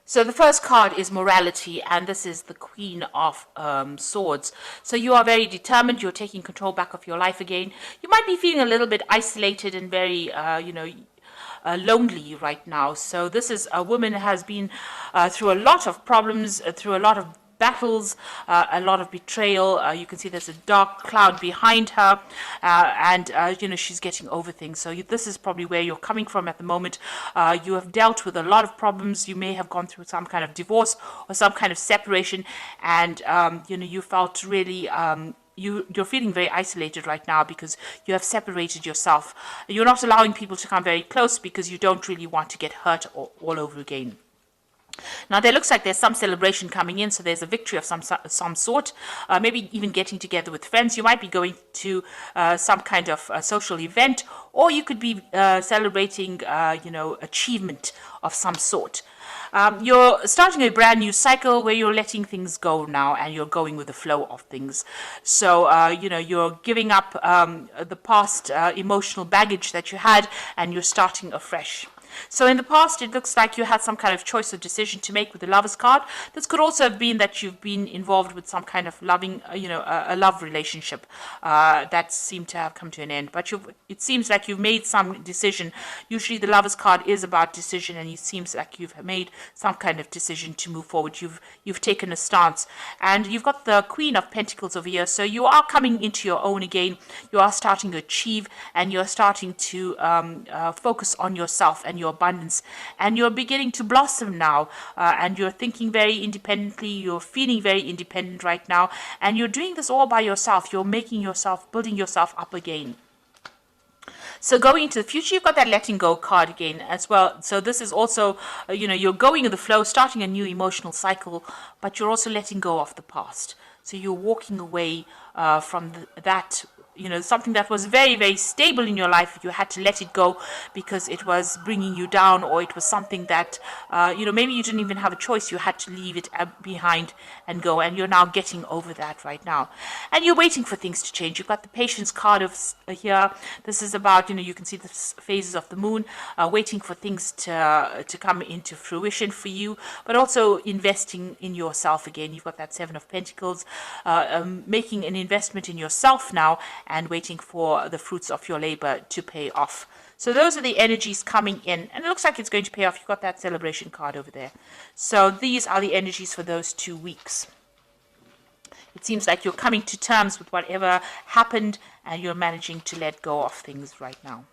So the first card is morality, and this is the Queen of Swords. So you are very determined. You're taking control back of your life again. You might be feeling a little bit isolated and very, lonely right now. So this is a woman who has been through a lot of problems, through a lot of battles, a lot of betrayal. You can see there's a dark cloud behind her, and she's getting over things. So this is probably where you're coming from at the moment. You have dealt with a lot of problems. You may have gone through some kind of divorce or some kind of separation, and you felt really you're feeling very isolated right now because you have separated yourself. You're not allowing people to come very close because you don't really want to get hurt all over again. Now, there looks like there's some celebration coming in, so there's a victory of some sort, maybe even getting together with friends. You might be going to some kind of social event, or you could be celebrating, achievement of some sort. You're starting a brand new cycle where you're letting things go now and you're going with the flow of things. So, you're giving up the past emotional baggage that you had and you're starting afresh. So in the past, it looks like you had some kind of choice or decision to make with the Lover's card. This could also have been that you've been involved with some kind of loving, a love relationship that seemed to have come to an end. But it seems like you've made some decision. Usually the Lover's card is about decision, and it seems like you've made some kind of decision to move forward. You've taken a stance. And you've got the Queen of Pentacles over here. So you are coming into your own again. You are starting to achieve, and you're starting to focus on yourself and your abundance, and you're beginning to blossom now, and you're thinking very independently, you're feeling very independent right now, and you're doing this all by yourself. You're making yourself, building yourself up again. So going into the future, you've got that letting go card again as well. So this is also, you're going in the flow, starting a new emotional cycle, but you're also letting go of the past. So you're walking away from that, something that was very, very stable in your life. You had to let it go because it was bringing you down, or it was something that, maybe you didn't even have a choice. You had to leave it behind and go, and you're now getting over that right now. And you're waiting for things to change. You've got the Patience card here. This is about, you can see the phases of the moon, waiting for things to come into fruition for you, but also investing in yourself again. You've got that Seven of Pentacles, making an investment in yourself now, and waiting for the fruits of your labor to pay off. So those are the energies coming in, and it looks like it's going to pay off. You've got that Celebration card over there. So these are the energies for those 2 weeks. It seems like you're coming to terms with whatever happened, and you're managing to let go of things right now.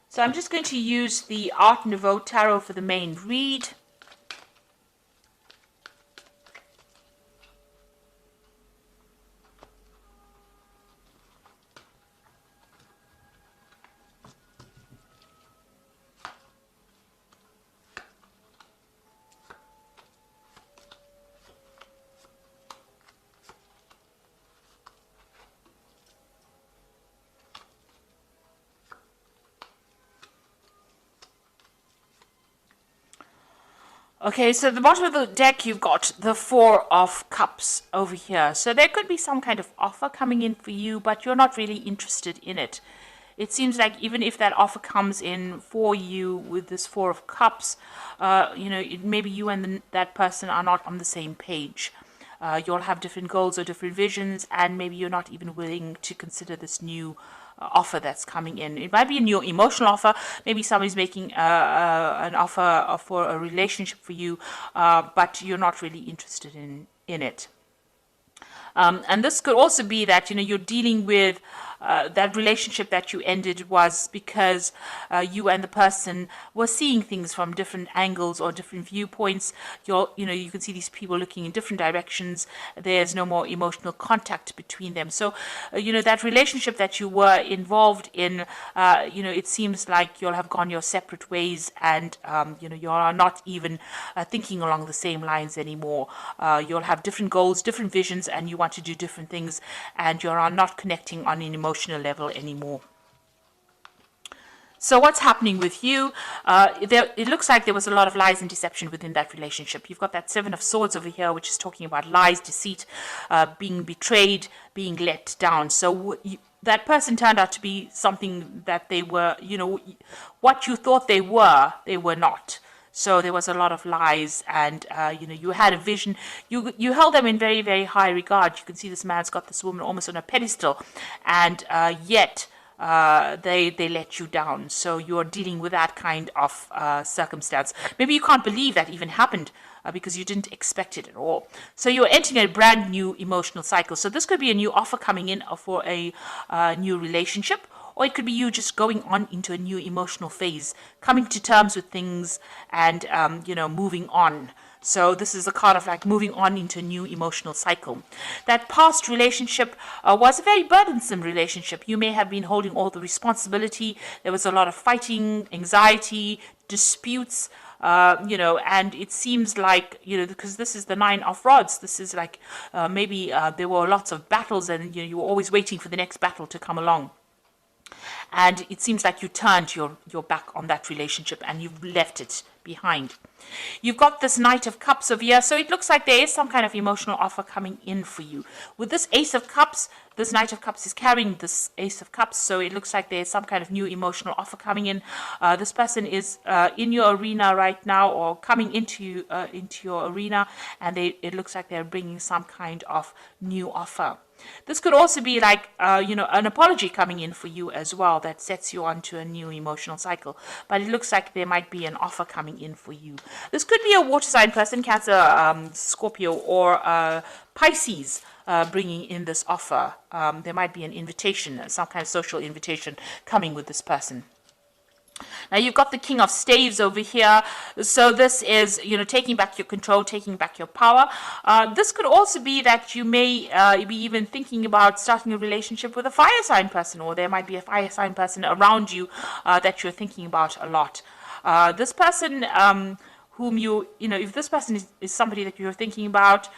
So I'm just going to use the Art Nouveau Tarot for the main read. Okay, so at the bottom of the deck, you've got the Four of Cups over here. So there could be some kind of offer coming in for you, but you're not really interested in it. It seems like even if that offer comes in for you with this Four of Cups, maybe you and that person are not on the same page. You'll have different goals or different visions, and maybe you're not even willing to consider this new offer that's coming in. It might be a new emotional offer. Maybe somebody's making an offer for a relationship for you, but you're not really interested in it. And this could also be that you're dealing with that relationship that you ended was because you and the person were seeing things from different angles or different viewpoints. You can see these people looking in different directions. There's no more emotional contact between them. So that relationship that you were involved in, it seems like you'll have gone your separate ways, and you are not even thinking along the same lines anymore. You'll have different goals, different visions, and you want to do different things, and you are not connecting on an emotional level anymore. So what's happening with you? It looks like there was a lot of lies and deception within that relationship. You've got that Seven of Swords over here, which is talking about lies, deceit, being betrayed, being let down. So that person turned out to be something that they were, what you thought they were not. So there was a lot of lies, and you had a vision. You held them in very, very high regard. You can see this man's got this woman almost on a pedestal, and yet they let you down. So you're dealing with that kind of circumstance. Maybe you can't believe that even happened. Because you didn't expect it at all. So you're entering a brand new emotional cycle. So this could be a new offer coming in for a new relationship, or it could be you just going on into a new emotional phase, coming to terms with things and, moving on. So this is a kind of like moving on into a new emotional cycle. That past relationship was a very burdensome relationship. You may have been holding all the responsibility. There was a lot of fighting, anxiety, disputes, and it seems like, because this is the 9 of rods, this is like maybe there were lots of battles, and you were always waiting for the next battle to come along. And it seems like you turned your back on that relationship and you've left it behind. You've got this Knight of Cups over here, so it looks like there is some kind of emotional offer coming in for you. With this Ace of Cups, this Knight of Cups is carrying this Ace of Cups, so it looks like there's some kind of new emotional offer coming in. This person is in your arena right now, or coming into your arena, and it looks like they're bringing some kind of new offer. This could also be like, an apology coming in for you as well that sets you onto a new emotional cycle. But it looks like there might be an offer coming in for you. This could be a water sign person, Cancer, Scorpio, or Pisces, bringing in this offer. There might be an invitation, some kind of social invitation coming with this person. Now you've got the King of Staves over here. So this is, taking back your control, taking back your power. This could also be that you may be even thinking about starting a relationship with a fire sign person, or there might be a fire sign person around you that you're thinking about a lot. This person whom if this person is somebody that you're thinking about,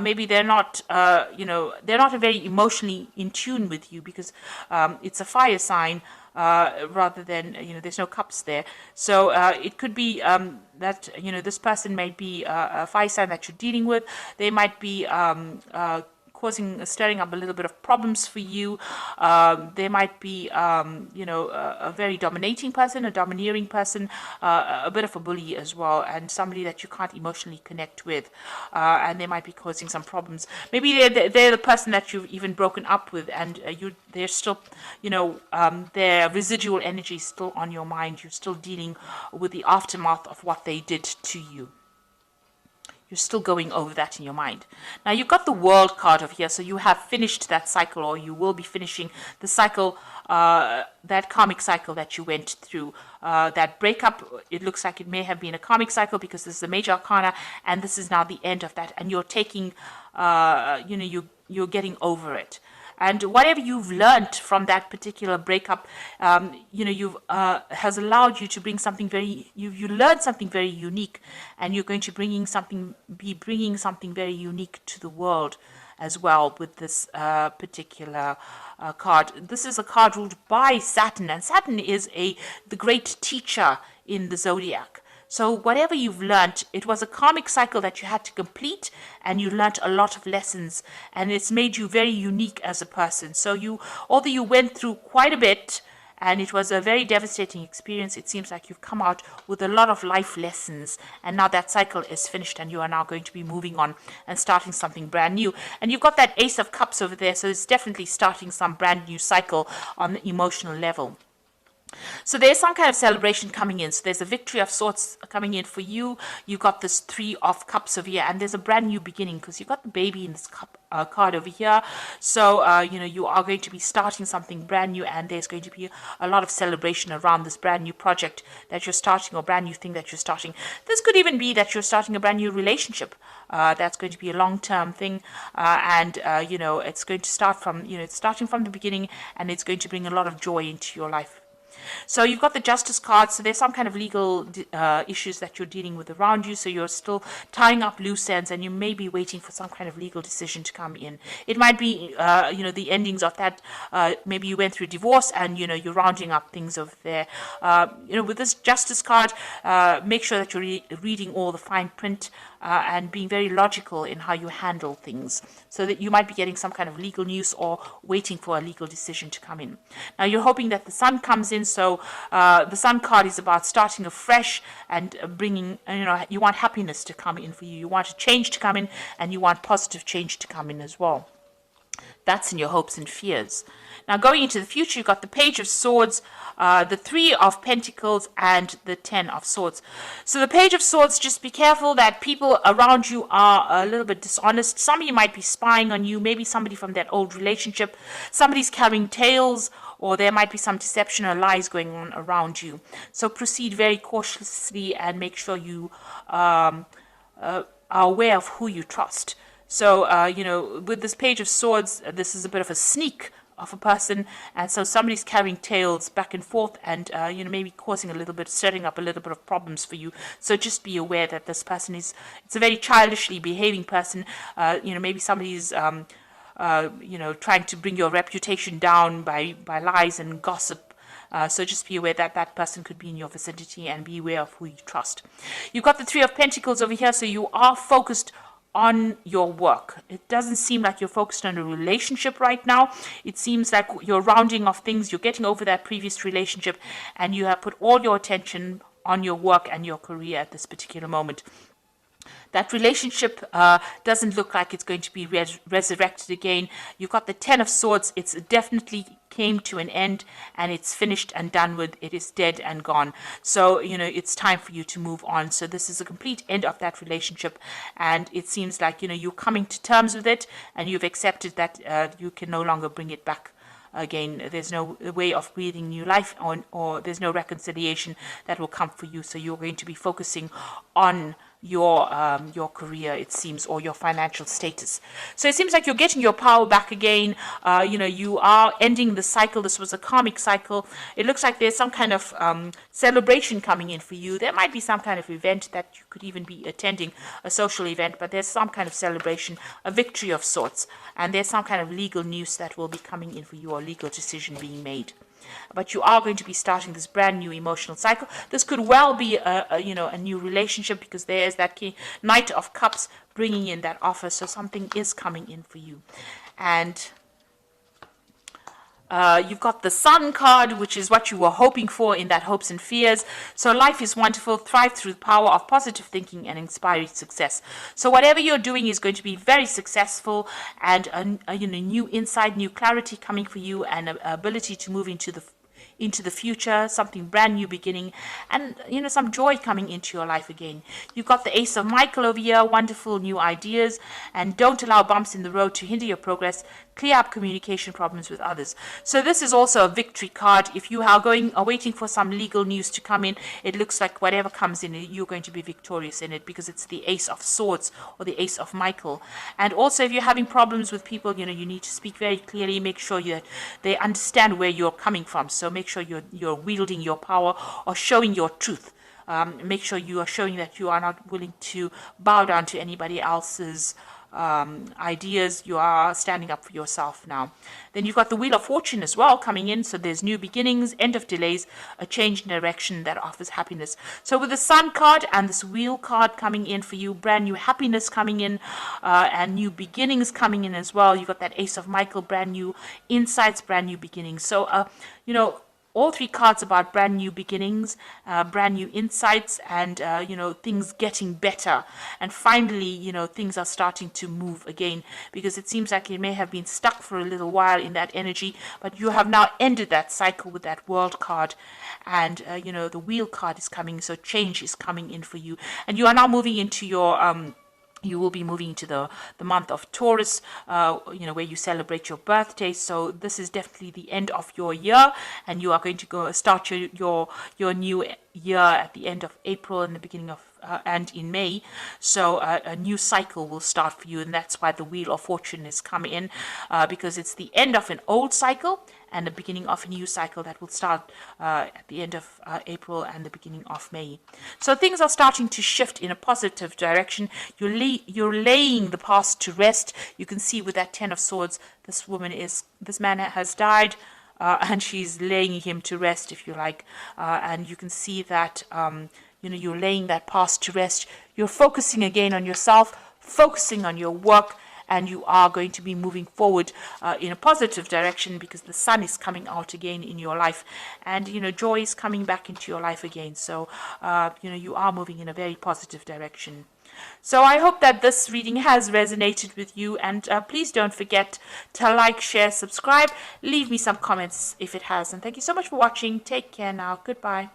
maybe they're not, they're not very emotionally in tune with you, because it's a fire sign. Rather than, there's no cups there. So it could be that, this person may be a fire sign that you're dealing with. They might be stirring up a little bit of problems for you. They might be, a very dominating person, a domineering person, a bit of a bully as well, and somebody that you can't emotionally connect with. And they might be causing some problems. Maybe they're the person that you've even broken up with, and they're still, their residual energy is still on your mind. You're still dealing with the aftermath of what they did to you. You're still going over that in your mind. Now you've got the World card over here, so you have finished that cycle, or you will be finishing the cycle, that karmic cycle that you went through. That breakup, it looks like it may have been a karmic cycle, because this is a major arcana, and this is now the end of that, and you're taking, you're getting over it. And whatever you've learned from that particular breakup, has allowed you to bring something very, you learned something very unique, and you're going to be bringing something very unique to the world as well with this particular card. This is a card ruled by Saturn, and Saturn is the great teacher in the zodiac. So whatever you've learnt, it was a karmic cycle that you had to complete, and you learnt a lot of lessons, and it's made you very unique as a person. So although you went through quite a bit, and it was a very devastating experience, it seems like you've come out with a lot of life lessons, and now that cycle is finished, and you are now going to be moving on and starting something brand new. And you've got that Ace of Cups over there, so it's definitely starting some brand new cycle on the emotional level. So there's some kind of celebration coming in. So there's a victory of sorts coming in for you. You've got this 3 of Cups over here, and there's a brand new beginning, because you've got the Baby in this card over here. So, you are going to be starting something brand new, and there's going to be a lot of celebration around this brand new project that you're starting, or brand new thing that you're starting. This could even be that you're starting a brand new relationship. That's going to be a long-term thing, and it's going to start from, it's starting from the beginning, and it's going to bring a lot of joy into your life. So you've got the Justice card, so there's some kind of legal issues that you're dealing with around you, so you're still tying up loose ends, and you may be waiting for some kind of legal decision to come in. It might be, the endings of that, maybe you went through divorce, and, you're rounding up things over there. With this Justice card, make sure that you're reading all the fine print, and being very logical in how you handle things, so that you might be getting some kind of legal news or waiting for a legal decision to come in. Now you're hoping that the Sun comes in, in. So the Sun card is about starting afresh and bringing, you want happiness to come in for you. You want a change to come in, and you want positive change to come in as well. That's in your hopes and fears. Now, going into the future, you've got the Page of Swords, the Three of Pentacles, and the Ten of Swords. So the Page of Swords, just be careful that people around you are a little bit dishonest. Some of you might be spying on you, maybe somebody from that old relationship. Somebody's carrying tales, or there might be some deception or lies going on around you. So proceed very cautiously and make sure you are aware of who you trust. So, with this Page of Swords, this is a bit of a sneak of a person, and so somebody's carrying tales back and forth and, maybe causing stirring up a little bit of problems for you. So just be aware that this person it's a very childishly behaving person. Maybe somebody's, trying to bring your reputation down by lies and gossip. So just be aware that that person could be in your vicinity, and be aware of who you trust. You've got the Three of Pentacles over here, so you are focused on your work. It doesn't seem like you're focused on a relationship right now. It seems like you're rounding off things, you're getting over that previous relationship, and you have put all your attention on your work and your career at this particular moment. That relationship doesn't look like it's going to be resurrected again. You've got the Ten of Swords. It's definitely came to an end, and it's finished and done with. It is dead and gone. So, it's time for you to move on. So this is a complete end of that relationship, and it seems like, you're coming to terms with it, and you've accepted that you can no longer bring it back again. There's no way of breathing new life on, or there's no reconciliation that will come for you. So you're going to be focusing on your career, it seems, or your financial status. So it seems like you're getting your power back again. You are ending the cycle. This was a karmic cycle. It looks like there's some kind of celebration coming in for you. There might be some kind of event that you could even be attending, a social event, but there's some kind of celebration, a victory of sorts, and there's some kind of legal news that will be coming in for you, or legal decision being made. But you are going to be starting this brand new emotional cycle. This could well be a new relationship, because there is that Knight of Cups bringing in that offer. So something is coming in for you. And you've got the Sun card, which is what you were hoping for in that hopes and fears. So life is wonderful. Thrive through the power of positive thinking and inspiring success. So whatever you're doing is going to be very successful, and a new insight, new clarity coming for you, and an ability to move into the future, something brand new beginning, and some joy coming into your life again. You've got the Ace of Michael over here, wonderful new ideas, and don't allow bumps in the road to hinder your progress. Clear up communication problems with others. So this is also a victory card. If you are waiting for some legal news to come in, it looks like whatever comes in, you're going to be victorious in it, because it's the Ace of Swords, or the Ace of Michael. And also, if you're having problems with people, you need to speak very clearly. Make sure they understand where you're coming from. So make sure you're wielding your power, or showing your truth. Make sure you are showing that you are not willing to bow down to anybody else's ideas. You are standing up for yourself now. Then you've got the Wheel of Fortune as well coming in. So there's new beginnings, end of delays, a change in direction that offers happiness. So with the Sun card and this Wheel card coming in for you, brand new happiness coming in, and new beginnings coming in as well. You've got that Ace of Michael, brand new insights, brand new beginnings. So all three cards about brand new beginnings, brand new insights, and things getting better. And finally, things are starting to move again, because it seems like it may have been stuck for a little while in that energy, but you have now ended that cycle with that World card, and the Wheel card is coming. So change is coming in for you, and you are now moving into your you will be moving to the month of Taurus, where you celebrate your birthday. So this is definitely the end of your year, and you are going to start your new year at the end of April and the beginning of and in May. So a new cycle will start for you, and that's why the Wheel of Fortune is coming in, because it's the end of an old cycle and the beginning of a new cycle that will start at the end of April and the beginning of May. So things are starting to shift in a positive direction. You're laying the past to rest. You can see with that Ten of Swords, this man has died, and she's laying him to rest, if you like. And you can see that you're laying that past to rest. You're focusing again on yourself, focusing on your work, and you are going to be moving forward in a positive direction, because the sun is coming out again in your life, and joy is coming back into your life again. So you are moving in a very positive direction. So I hope that this reading has resonated with you, and please don't forget to like, share, subscribe, leave me some comments if it has. And thank you so much for watching. Take care now. Goodbye.